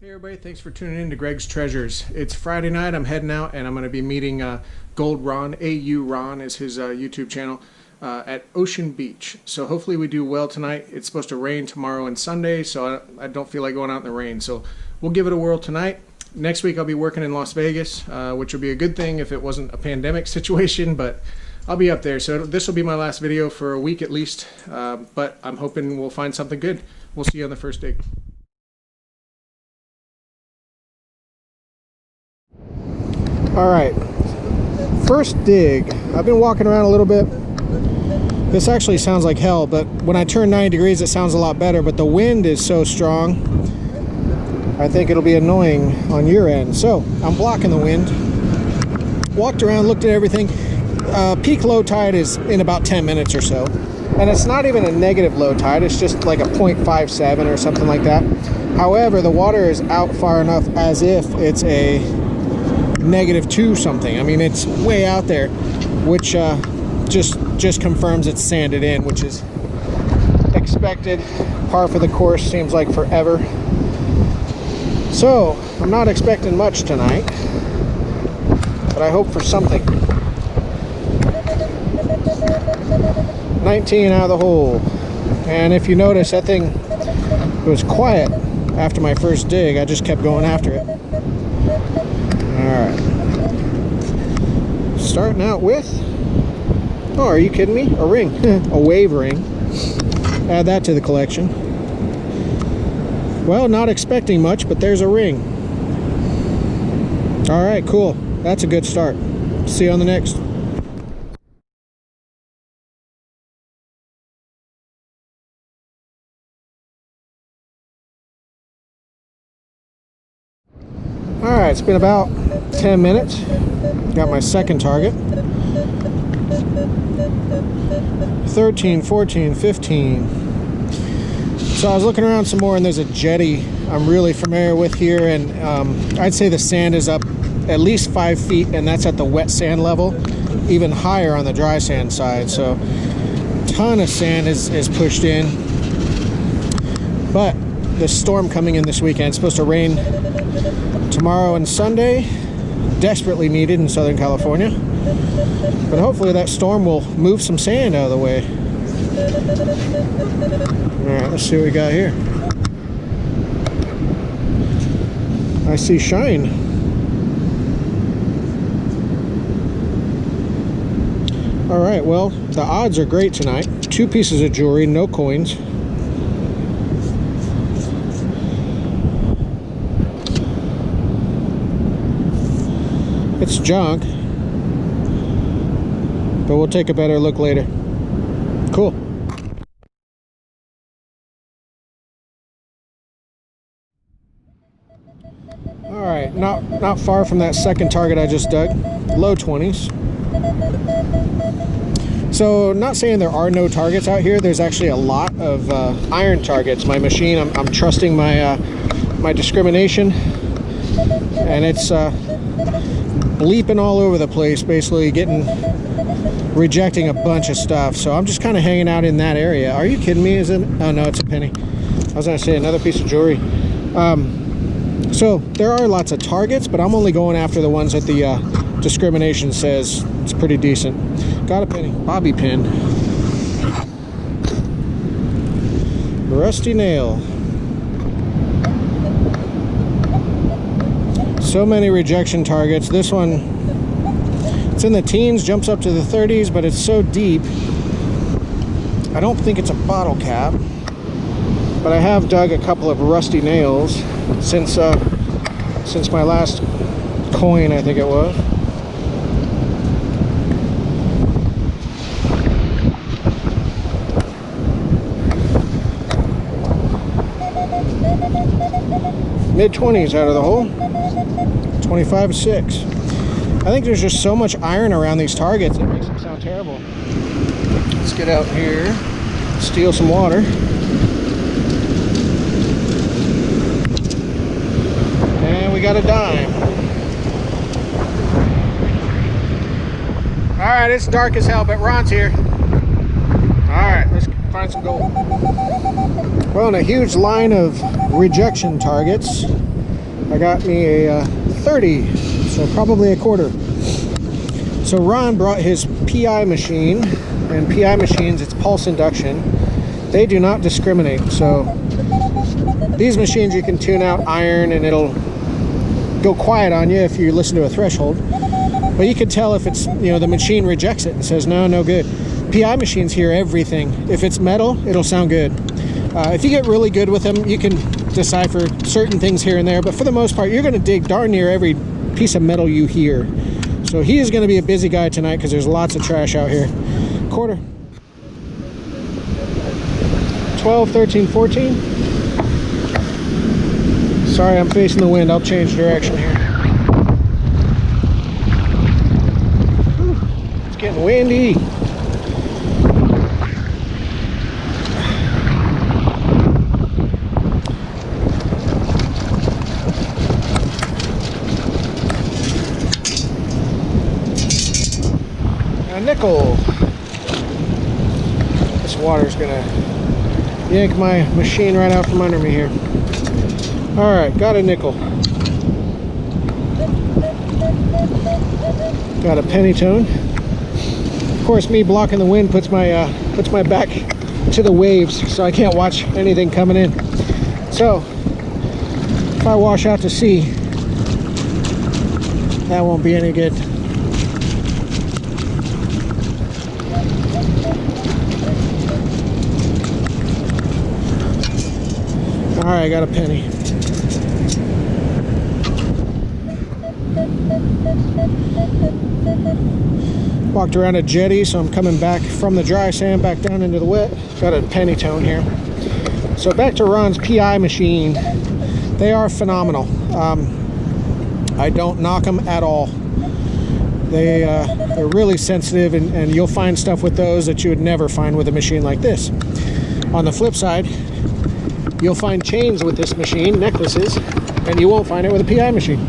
Hey everybody, thanks for tuning in to Greg's Treasures. It's Friday night, I'm heading out and I'm going to be meeting Gold Ron, AU Ron is his YouTube channel, at Ocean Beach. So hopefully we do well tonight. It's supposed to rain tomorrow and Sunday, so I don't feel like going out in the rain. So we'll give it a whirl tonight. Next week I'll be working in Las Vegas, which would be a good thing if it wasn't a pandemic situation, but I'll be up there. So this will be my last video for a week at least, but I'm hoping we'll find something good. We'll see you on the first dig. All right, first dig. I've been walking around a little bit. This actually sounds like hell, but when I turn 90 degrees, it sounds a lot better, but the wind is so strong, I think it'll be annoying on your end. So I'm blocking the wind. Walked around, looked at everything. Peak low tide is in about 10 minutes or so. And it's not even a negative low tide, it's just like a 0.57 or something like that. However, the water is out far enough as if it's a -2 something. I mean, it's way out there, which just confirms it's sanded in, which is expected. Par for the course, seems like forever. So I'm not expecting much tonight, but I hope for something. 19 out of the hole, and if you notice, that thing, it was quiet after my first dig. I just kept going after it. Alright, starting out with, oh, are you kidding me? A ring, a wave ring. Add that to the collection. Well, not expecting much, but there's a ring. Alright, cool. That's a good start. See you on the next. Alright, it's been about 10 minutes. Got my second target. 13, 14, 15. So I was looking around some more, and there's a jetty I'm really familiar with here, and I'd say the sand is up at least 5 feet, and that's at the wet sand level, even higher on the dry sand side. So a ton of sand is pushed in. But the storm coming in this weekend, it's supposed to rain tomorrow and Sunday, desperately needed in Southern California, but hopefully that storm will move some sand out of the way. Alright, let's see what we got here. I see shine. Alright, well, the odds are great tonight. 2 pieces of jewelry, no coins. It's junk, but we'll take a better look later. Cool. All right, not far from that second target I just dug. Low 20s. So, not saying there are no targets out here. There's actually a lot of iron targets. My machine, I'm trusting my my discrimination, and it's bleeping all over the place, basically rejecting a bunch of stuff. So I'm just kind of hanging out in that area. Are you kidding me? Is it? Oh no, it's a penny. I was gonna say another piece of jewelry. So there are lots of targets, but I'm only going after the ones that the discrimination says it's pretty decent. Got a penny, bobby pin, rusty nail. So many rejection targets. This one, it's in the teens, jumps up to the 30s, but it's so deep. I don't think it's a bottle cap, but I have dug a couple of rusty nails since my last coin, I think it was. Mid-20s out of the hole. 25.6. I think there's just so much iron around these targets, it makes them sound terrible. Let's get out here, steal some water. And we got a dime. Alright, it's dark as hell, but Ron's here. Alright, let's find some gold. Well, in a huge line of rejection targets, I got me a 30, so probably a quarter. So Ron brought his PI machine, and PI machines, it's pulse induction. They do not discriminate. So these machines you can tune out iron and it'll go quiet on you if you listen to a threshold. But you can tell if it's, you know, the machine rejects it and says, no, no good. PI machines hear everything. If it's metal, it'll sound good. If you get really good with them, you can decipher certain things here and there, but for the most part, you're going to dig darn near every piece of metal you hear. So he is going to be a busy guy tonight because there's lots of trash out here. Quarter. 12, 13, 14. Sorry, I'm facing the wind. I'll change direction here. Whew, it's getting windy. A nickel. This water's gonna yank my machine right out from under me here. All right, got a nickel. Got a penny tone. Of course, me blocking the wind puts my back to the waves, so I can't watch anything coming in. So if I wash out to sea, that won't be any good. All right, I got a penny. Walked around a jetty, so I'm coming back from the dry sand back down into the wet. Got a penny tone here. So back to Ron's PI machine. They are phenomenal. I don't knock them at all. They're really sensitive, and you'll find stuff with those that you would never find with a machine like this. On the flip side, you'll find chains with this machine, necklaces, and you won't find it with a PI machine.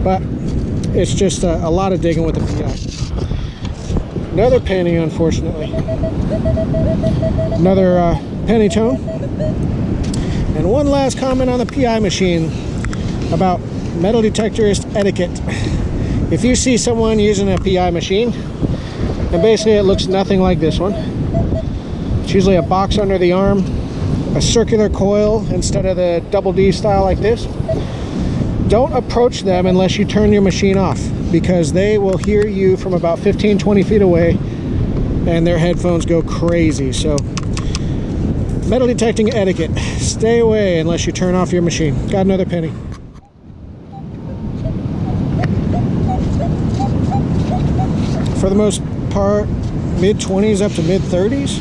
But it's just a lot of digging with the PI. Another penny, unfortunately. Another penny tone. And one last comment on the PI machine about metal detectorist etiquette. If you see someone using a PI machine, and basically it looks nothing like this one. It's usually a box under the arm, a circular coil instead of the double D style like this. Don't approach them unless you turn your machine off, because they will hear you from about 15-20 feet away and their headphones go crazy. So metal detecting etiquette, stay away unless you turn off your machine. Got another penny. For the most part, mid-20s up to mid-30s.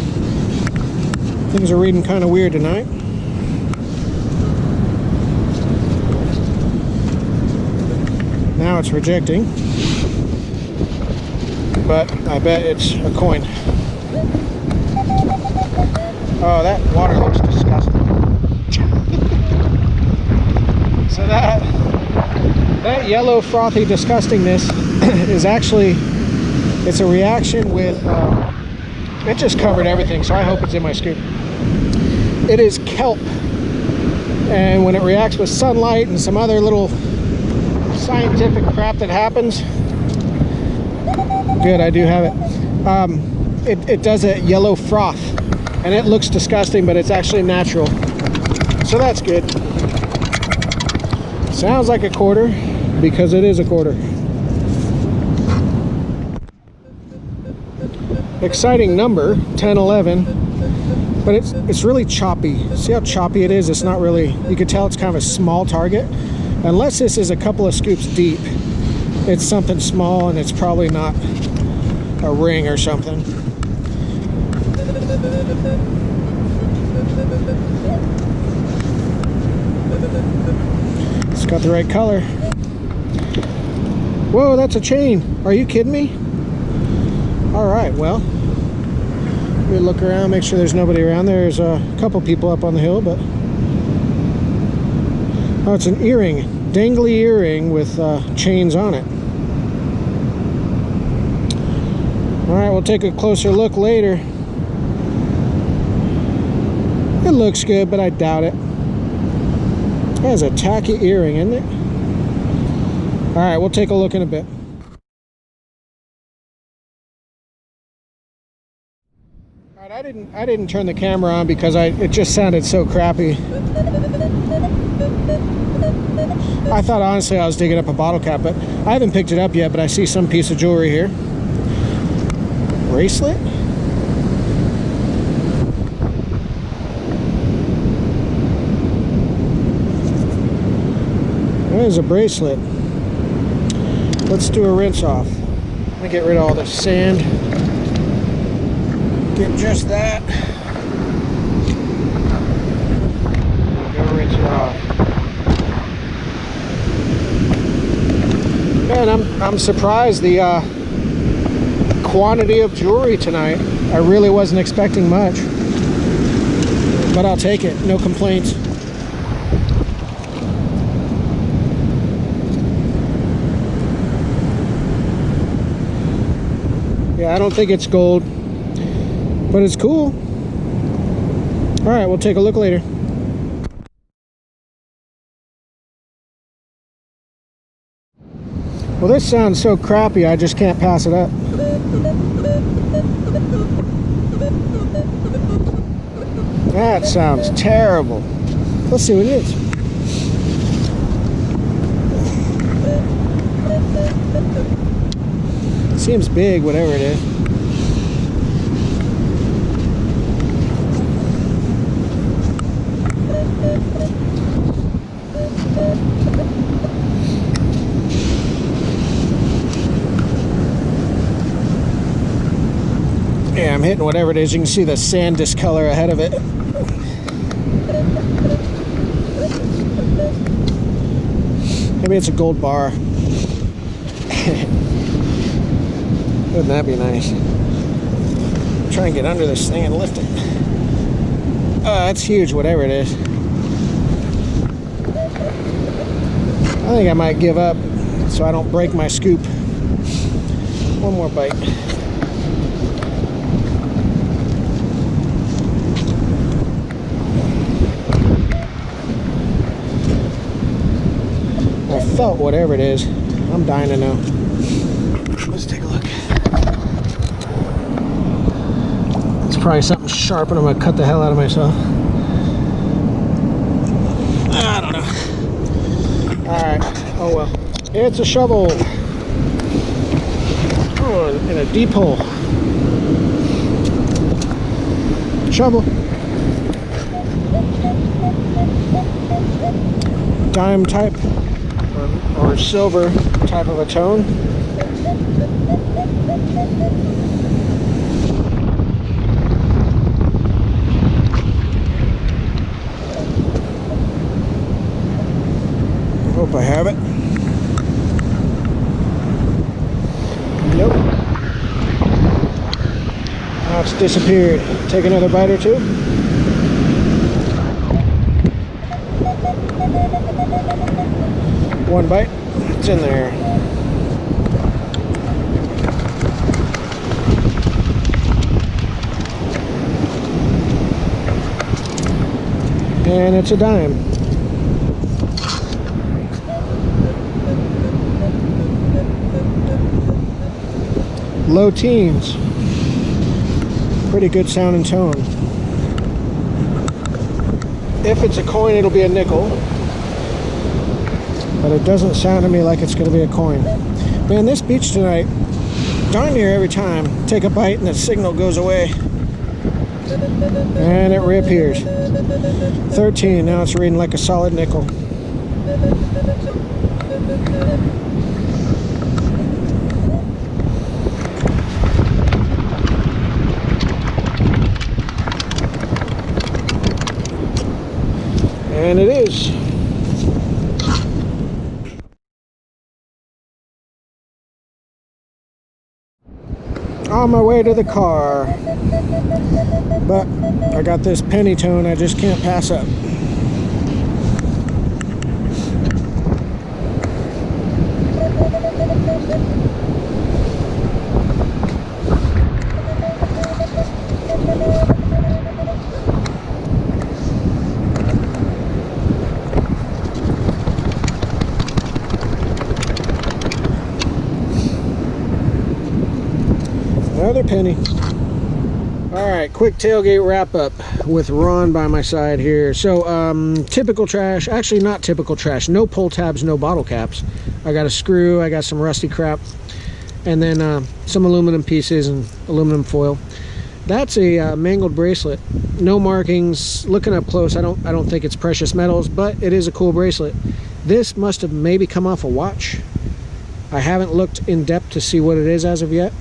Things are reading kind of weird tonight. Now it's rejecting, but I bet it's a coin. Oh, that water looks disgusting. So that yellow frothy disgustingness is actually, it's a reaction with, it just covered everything, so I hope it's in my scoop. It is kelp, and when it reacts with sunlight and some other little scientific crap that happens, good, I do have it. It does a yellow froth, and it looks disgusting, but it's actually natural, so that's good. Sounds like a quarter because it is a quarter. Exciting number, 1011, but it's really choppy. See how choppy it is? It's not really, you can tell it's kind of a small target. Unless this is a couple of scoops deep, it's something small, and it's probably not a ring or something. It's got the right color. Whoa, that's a chain. Are you kidding me? All right, well, let me look around, make sure there's nobody around. There's a couple people up on the hill, but oh, it's an earring, dangly earring with chains on it. All right, we'll take a closer look later. It looks good, but I doubt it. That is a tacky earring, isn't it? All right, we'll take a look in a bit. All right, I didn't turn the camera on because it just sounded so crappy. I thought honestly I was digging up a bottle cap, but I haven't picked it up yet. But I see some piece of jewelry here. Bracelet? There's a bracelet. Let's do a rinse off. Let me get rid of all the sand. Get just that. Go rinse it off. Man, I'm surprised the quantity of jewelry tonight. I really wasn't expecting much, but I'll take it. No complaints. Yeah, I don't think it's gold, but it's cool. All right, we'll take a look later. Well, this sounds so crappy, I just can't pass it up. That sounds terrible. Let's see what it is. Seems big, whatever it is. Yeah, I'm hitting whatever it is. You can see the sand discolor ahead of it. Maybe it's a gold bar. Wouldn't that be nice? Try and get under this thing and lift it. Oh, that's huge, whatever it is. I think I might give up so I don't break my scoop. One more bite. I felt whatever it is. I'm dying to know. Let's take a look. It's probably something sharp and I'm gonna cut the hell out of myself. I don't know. Alright, oh well. It's a shovel. Oh, in a deep hole. Shovel. Dime type or silver type of a tone. Hope I have it. Nope. Now it's disappeared. Take another bite or two. One bite. It's in there. And it's a dime. Low teens. Pretty good sound and tone. If it's a coin, it'll be a nickel. But it doesn't sound to me like it's going to be a coin. Man, this beach tonight, darn near every time, take a bite and the signal goes away. And it reappears. 13, now it's reading like a solid nickel. And it is. On my way to the car. But I got this penny tone I just can't pass up. Another penny. All right, quick tailgate wrap up with Ron by my side here. So typical trash, actually not typical trash, no pull tabs, no bottle caps. I got a screw, I got some rusty crap, and then some aluminum pieces and aluminum foil. That's a mangled bracelet, no markings. Looking up close, I don't think it's precious metals, but it is a cool bracelet. This must have maybe come off a watch. I haven't looked in depth to see what it is as of yet.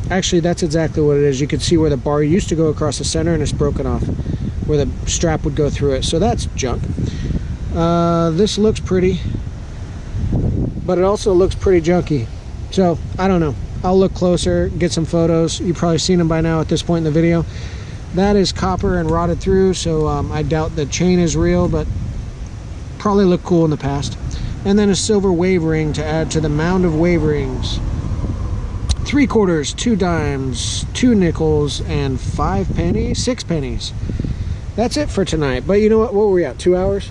Actually, that's exactly what it is. You can see where the bar used to go across the center and it's broken off, where the strap would go through it. So that's junk. This looks pretty, but it also looks pretty junky. So I don't know. I'll look closer, get some photos. You've probably seen them by now at this point in the video. That is copper and rotted through, so I doubt the chain is real, but probably looked cool in the past. And then a silver wave ring to add to the mound of wave rings. 3 quarters, 2 dimes, 2 nickels, and 5 pennies, 6 pennies. That's it for tonight. But you know what were we at, 2 hours?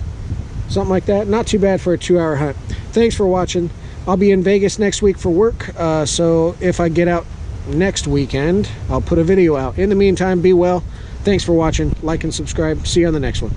Something like that. Not too bad for a 2-hour hunt. Thanks for watching. I'll be in Vegas next week for work, so if I get out next weekend, I'll put a video out. In the meantime, be well. Thanks for watching. Like and subscribe. See you on the next one.